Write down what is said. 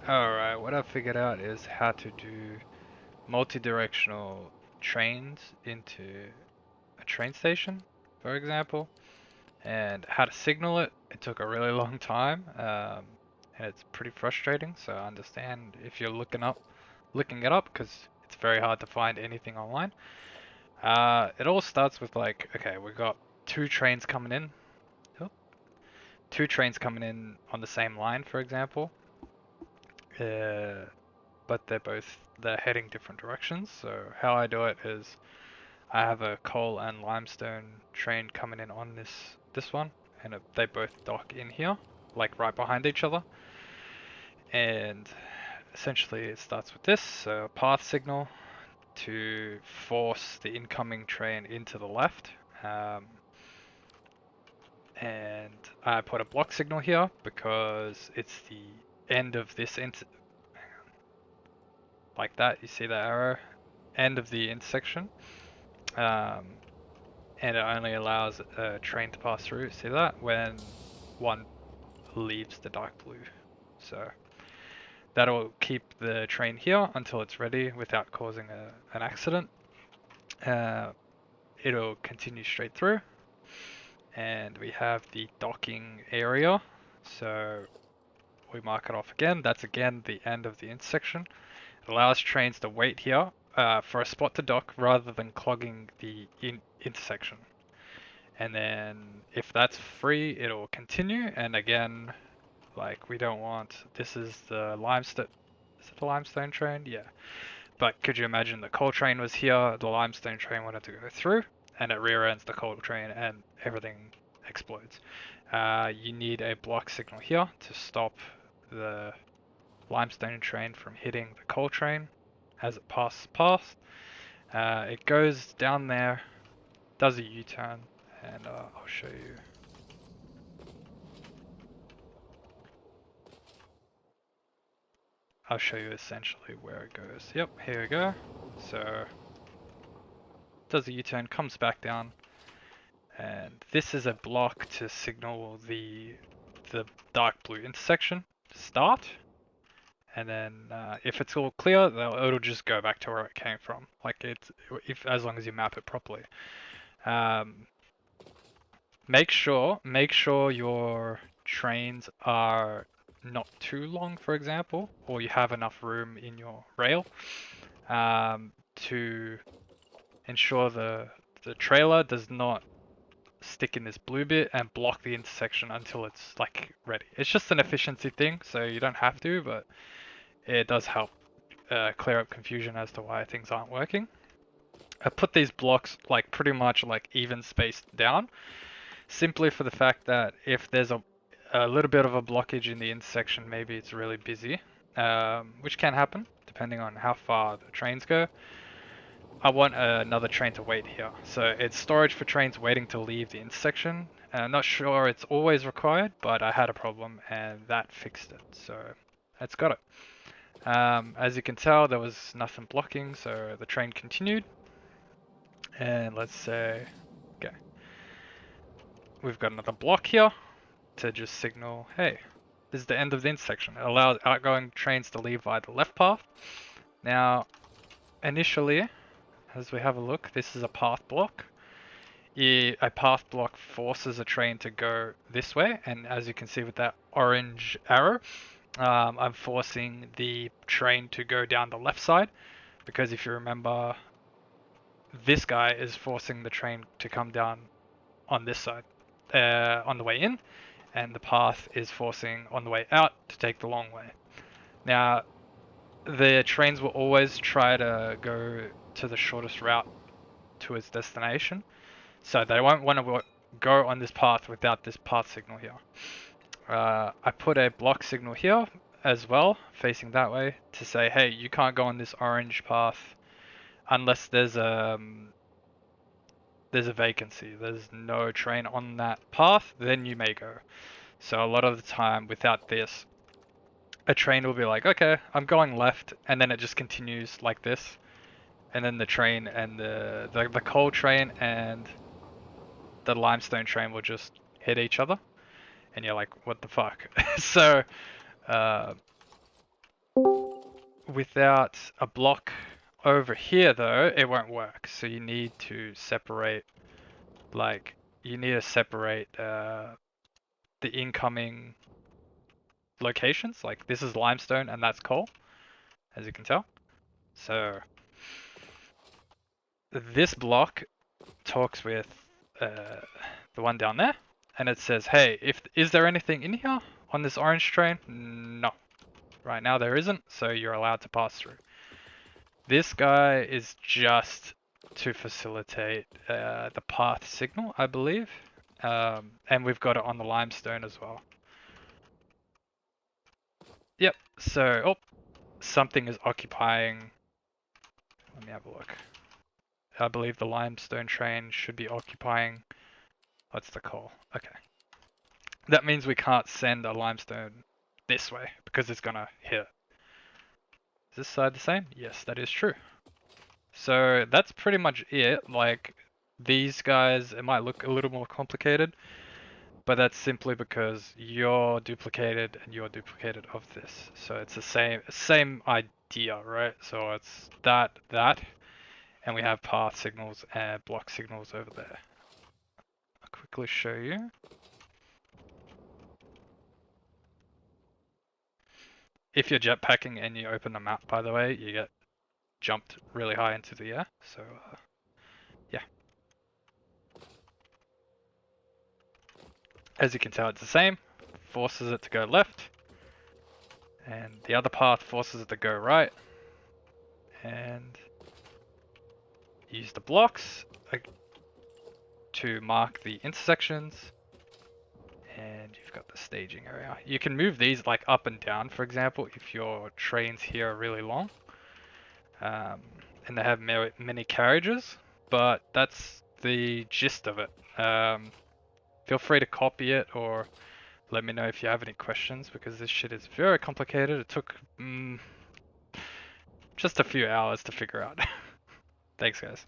Alright, what I figured out is how to do multi-directional trains into a train station, for example, and how to signal it. It took a really long time, and it's pretty frustrating, so I understand if you're looking it up, because it's very hard to find anything online. It all starts with like, okay, we've got two trains coming in, oh, two trains coming in on the same line, for example. But they're heading different directions. So how I do it is I have a coal and limestone train coming in on this one, and they both dock in here, like right behind each other. And essentially it starts with this, so a path signal to force the incoming train into the left. And I put a block signal here because it's the end of this like that. You see the arrow? End of the intersection. Um, and it only allows a train to pass through, see that, when one leaves the dark blue. So that'll keep the train here until it's ready without causing an accident. It'll continue straight through, and we have the docking area. So we mark it off again. That's again the end of the intersection. It allows trains to wait here for a spot to dock rather than clogging the intersection. And then if that's free, it'll continue. And again, like we don't want, this is the limestone, is it the limestone train? Yeah. But could you imagine the coal train was here, the limestone train wanted to go through, and it rear ends the coal train and everything explodes. You need a block signal here to stop the limestone train from hitting the coal train as it passes past. It goes down there, does a U-turn, and I'll show you. I'll show you essentially where it goes. Yep, here we go. So, does a U-turn, comes back down, and this is a block to signal the dark blue intersection to start. And then if it's all clear, it'll just go back to where it came from. Like as long as you map it properly. Um, make sure your trains are not too long, for example, or you have enough room in your rail to ensure the trailer does not stick in this blue bit and block the intersection until it's like ready. It's just an efficiency thing, so you don't have to, but it does help clear up confusion as to why things aren't working. I put these blocks like pretty much like even spaced down, simply for the fact that if there's a little bit of a blockage in the intersection, maybe it's really busy, which can happen depending on how far the trains go. I want another train to wait here. So it's storage for trains waiting to leave the intersection. I'm not sure it's always required, but I had a problem and that fixed it. So it's got it. As you can tell, there was nothing blocking, so the train continued. And let's say, okay, we've got another block here to just signal, hey, this is the end of the intersection. It allows outgoing trains to leave via the left path. Now, initially, as we have a look, this is a path block. A path block forces a train to go this way, and as you can see with that orange arrow, I'm forcing the train to go down the left side, because if you remember, this guy is forcing the train to come down on this side on the way in, and the path is forcing on the way out to take the long way. Now, the trains will always try to go to the shortest route to its destination, so they won't want to go on this path without this path signal here. I put a block signal here as well, facing that way, to say, hey, you can't go on this orange path unless there's a vacancy. There's no train on that path, then you may go. So a lot of the time without this, a train will be like, okay, I'm going left, and then it just continues like this. And then the train and the coal train and the limestone train will just hit each other. And you're like, what the fuck? So Without a block over here though, it won't work. So you need to separate, like, the incoming locations. Like this is limestone and that's coal, as you can tell. So this block talks with the one down there, and it says, hey, is there anything in here on this orange train? No. Right now there isn't, so you're allowed to pass through. This guy is just to facilitate the path signal, I believe. And we've got it on the limestone as well. Yep, so, oh, something is occupying. Let me have a look. I believe the limestone train should be occupying. What's the call? Okay. That means we can't send a limestone this way because it's gonna hit it. Is this side the same? Yes, that is true. So that's pretty much it. Like these guys, it might look a little more complicated, but that's simply because you're duplicated and you're duplicated of this. So it's the same idea, right? So it's that, and we have path signals and block signals over there. I'll quickly show you. If you're jetpacking and you open the map, by the way, you get jumped really high into the air. So, yeah. As you can tell, it's the same. Forces it to go left. And the other path forces it to go right. And use the blocks to mark the intersections. And you've got the staging area. You can move these like up and down, for example, if your trains here are really long. And they have many carriages, but that's the gist of it. Feel free to copy it or let me know if you have any questions, because this shit is very complicated. It took just a few hours to figure out. Thanks, guys.